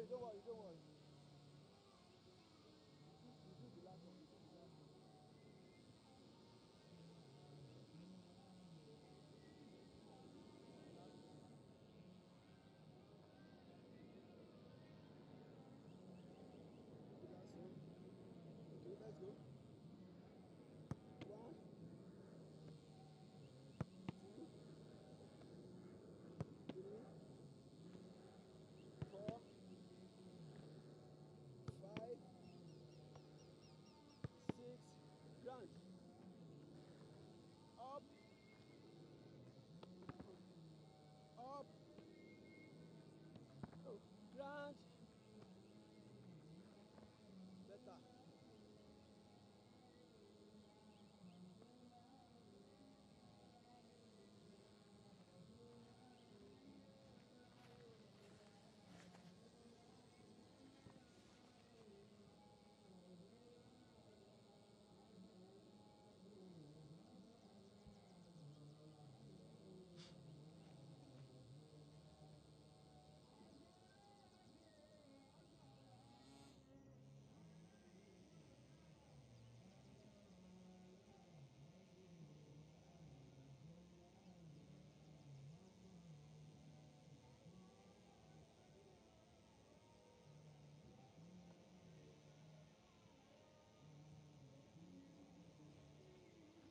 Don't worry, don't worry. You do the last one. You do the last one. Do the last one. Okay, let's go. 1, 2, 3, 4, 5, 6. Ground. Up, up. Oh, ground. Better.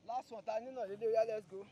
Last one, Tani, no, let's go.